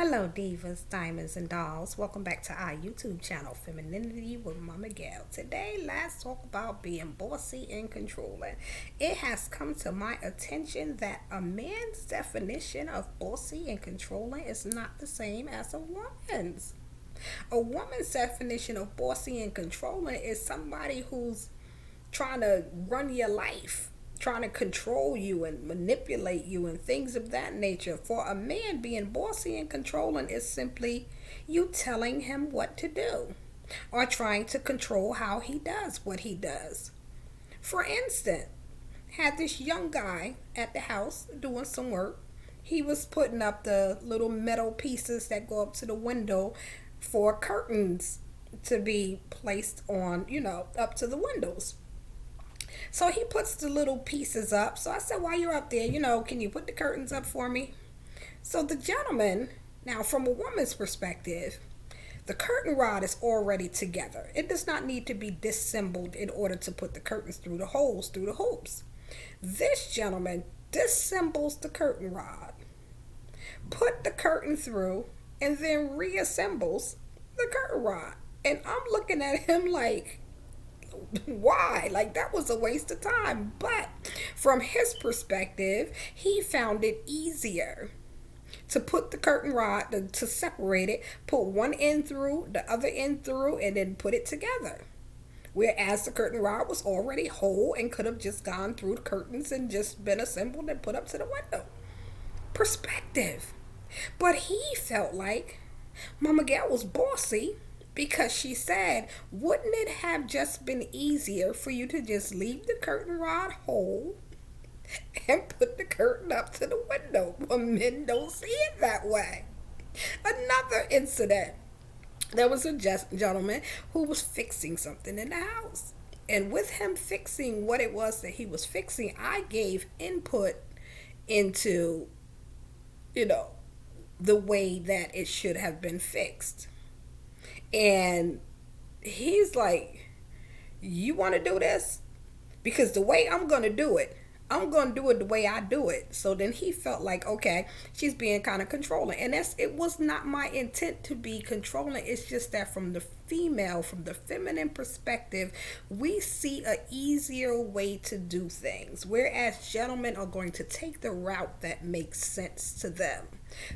Hello, divas, diamonds, and dolls. Welcome back to our YouTube channel, Femininity with Momma Gail. Today, let's talk about being bossy and controlling. It has come to my attention that a man's definition of bossy and controlling is not the same as a woman's. A woman's definition of bossy and controlling is somebody who's trying to run your life, trying to control you and manipulate you and things of that nature. For a man, being bossy and controlling is simply you telling him what to do or trying to control how he does what he does. For instance, had this young guy at the house doing some work. He was putting up the little metal pieces that go up to the window for curtains to be placed on, up to the windows. So he puts the little pieces up. So I said, while you're up there, can you put the curtains up for me? So the gentleman, now from a woman's perspective, the curtain rod is already together. It does not need to be disassembled in order to put the curtains through the holes, through the hoops. This gentleman disassembles the curtain rod, put the curtain through, and then reassembles the curtain rod. And I'm looking at him like, why? Like, that was a waste of time. But from his perspective, he found it easier to put the curtain rod, to separate it, put one end through, the other end through, and then put it together. Whereas the curtain rod was already whole and could have just gone through the curtains and just been assembled and put up to the window. Perspective. But he felt like Momma Gail was bossy because she said, wouldn't it have just been easier for you to just leave the curtain rod whole and put the curtain up to the window? Well, men don't see it that way. Another incident. There was a gentleman who was fixing something in the house. And with him fixing what it was that he was fixing, I gave input into, the way that it should have been fixed. And he's like, you want to do this? Because the way I'm going to do it the way I do it. So then he felt like, okay, she's being kind of controlling. And it was not my intent to be controlling. It's just that from the feminine perspective, we see a easier way to do things. Whereas gentlemen are going to take the route that makes sense to them.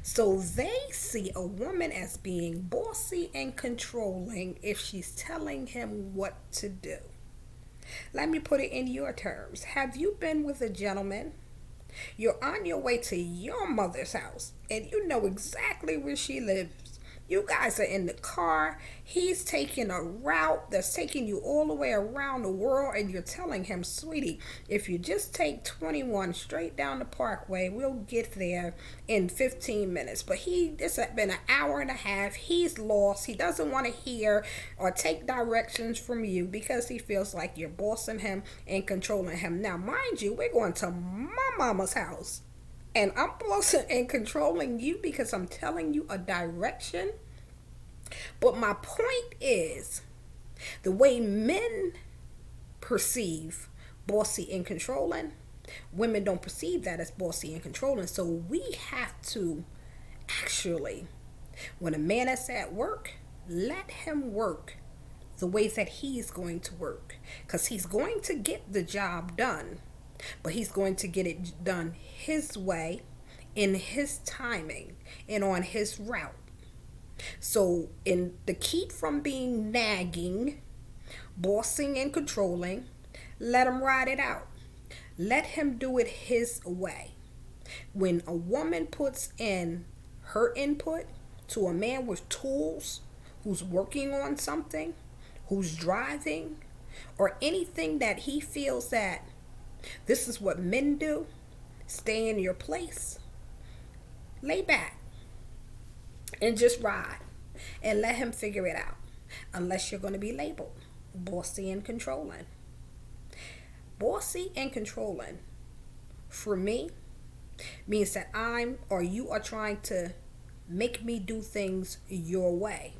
So they see a woman as being bossy and controlling if she's telling him what to do. Let me put it in your terms. Have you been with a gentleman? You're on your way to your mother's house and you know exactly where she lives. You guys are in the car. He's taking a route that's taking you all the way around the world, and you're telling him, sweetie, if you just take 21 straight down the parkway, we'll get there in 15 minutes. But it's been an hour and a half. He's lost. He doesn't want to hear or take directions from you because he feels like you're bossing him and controlling him. Now, mind you, we're going to my mama's house. And I'm bossing and controlling you because I'm telling you a direction. But my point is, the way men perceive bossy and controlling, women don't perceive that as bossy and controlling. So we have to actually, when a man is at work, let him work the way that he's going to work. Because he's going to get the job done. But he's going to get it done his way, in his timing, and on his route. So in the keep from being nagging, bossing and controlling, let him ride it out. Let him do it his way. When a woman puts in her input to a man with tools, who's working on something, who's driving, or anything that he feels that this is what men do, stay in your place, lay back, and just ride, and let him figure it out, unless you're going to be labeled bossy and controlling. Bossy and controlling, for me, means that you are trying to make me do things your way,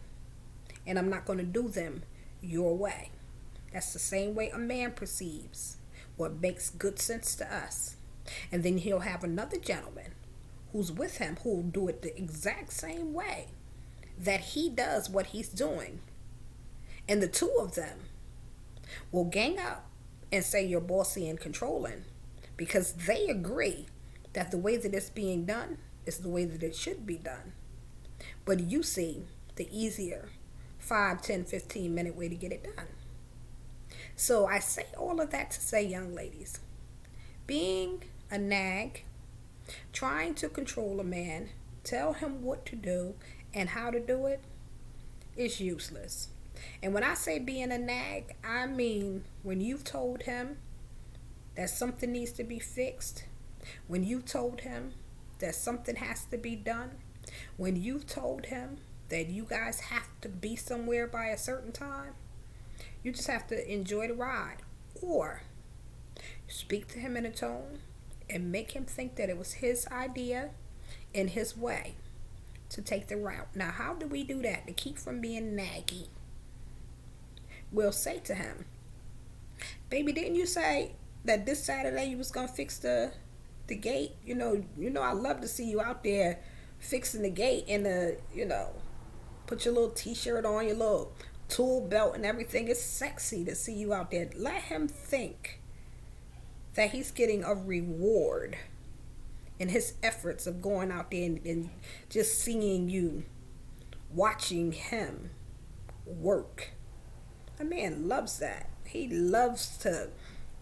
and I'm not going to do them your way. That's the same way a man perceives what makes good sense to us. And then he'll have another gentleman who's with him who'll do it the exact same way that he does what he's doing. And the two of them will gang up and say you're bossy and controlling because they agree that the way that it's being done is the way that it should be done. But you see the easier 5, 10, 15-minute way to get it done. So I say all of that to say, young ladies, being a nag, trying to control a man, tell him what to do and how to do it is useless. And when I say being a nag, I mean when you've told him that something needs to be fixed, when you've told him that something has to be done, when you've told him that you guys have to be somewhere by a certain time, you just have to enjoy the ride. Or speak to him in a tone and make him think that it was his idea and his way to take the route. Now, how do we do that to keep from being naggy? We'll say to him, baby, didn't you say that this Saturday you was going to fix the gate? You know, I love to see you out there fixing the gate and put your little t-shirt on, your little tool belt and everything. It's sexy to see you out there. Let him think that he's getting a reward in his efforts of going out there and just seeing you, watching him work. A man loves that. He loves to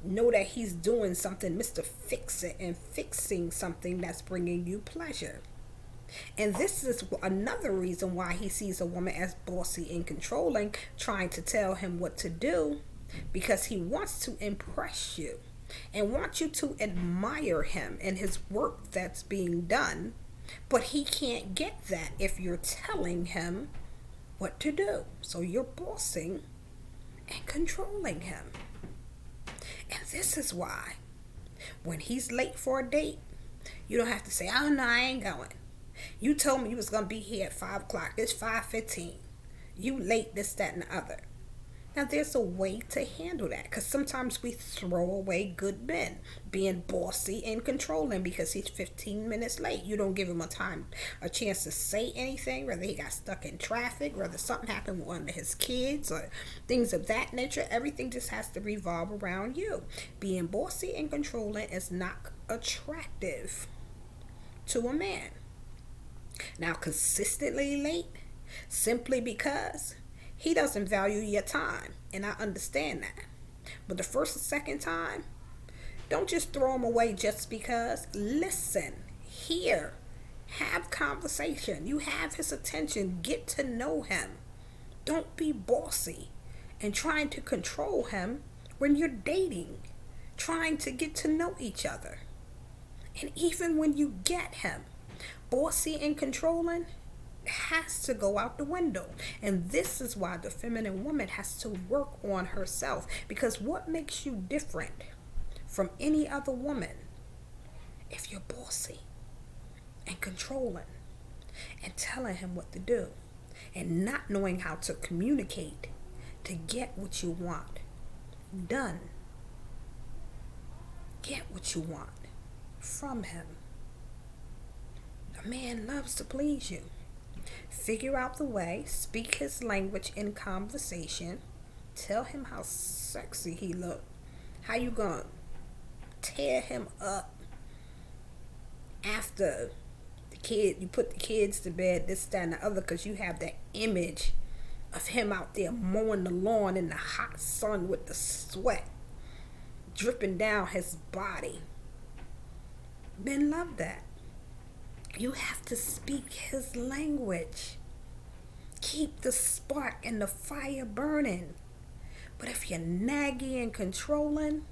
know that he's doing something, Mr. Fix It, and fixing something that's bringing you pleasure. And this is another reason why he sees a woman as bossy and controlling, trying to tell him what to do, because he wants to impress you and wants you to admire him and his work that's being done. But he can't get that if you're telling him what to do. So you're bossing and controlling him. And this is why when he's late for a date, you don't have to say, oh no, I ain't going. You told me you was going to be here at 5 o'clock. It's 5:15. You late, this, that, and the other. Now, there's a way to handle that, because sometimes we throw away good men being bossy and controlling because he's 15 minutes late. You don't give him a chance to say anything, whether he got stuck in traffic, whether something happened with one of his kids or things of that nature. Everything just has to revolve around you. Being bossy and controlling is not attractive to a man. Now, consistently late, simply because he doesn't value your time, and I understand that. But the first and second time, don't just throw him away just because. Listen, hear, have conversation. You have his attention. Get to know him. Don't be bossy and trying to control him when you're dating, trying to get to know each other. And even when you get him, bossy and controlling has to go out the window. And this is why the feminine woman has to work on herself, because what makes you different from any other woman if you're bossy and controlling and telling him what to do and not knowing how to communicate to get what you want done? Get what you want from him. A man loves to please you. Figure out the way, speak his language in conversation, tell him how sexy he look, how you gonna tear him up after you put the kids to bed, this, that, and the other, because you have that image of him out there mowing the lawn in the hot sun with the sweat dripping down his body. Men love that. You have to speak his language. Keep the spark and the fire burning. But if you're naggy and controlling,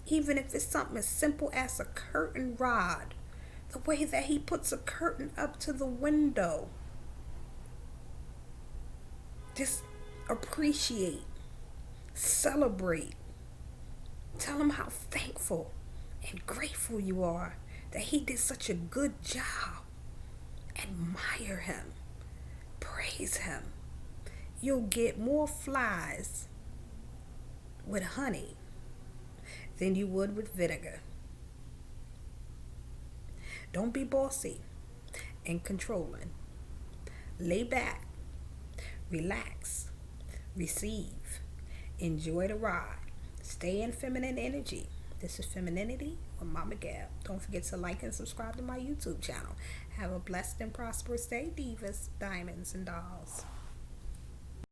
even if it's something as simple as a curtain rod, the way that he puts a curtain up to the window, just appreciate, celebrate, tell him how thankful and grateful you are that he did such a good job. Admire him. Praise him. You'll get more flies with honey than you would with vinegar. Don't be bossy. and controlling. Lay back, relax, receive, enjoy the ride, stay in feminine energy. This is Femininity with Momma Gail. Don't forget to like and subscribe to my YouTube channel. Have a blessed and prosperous day, divas, diamonds, and dolls.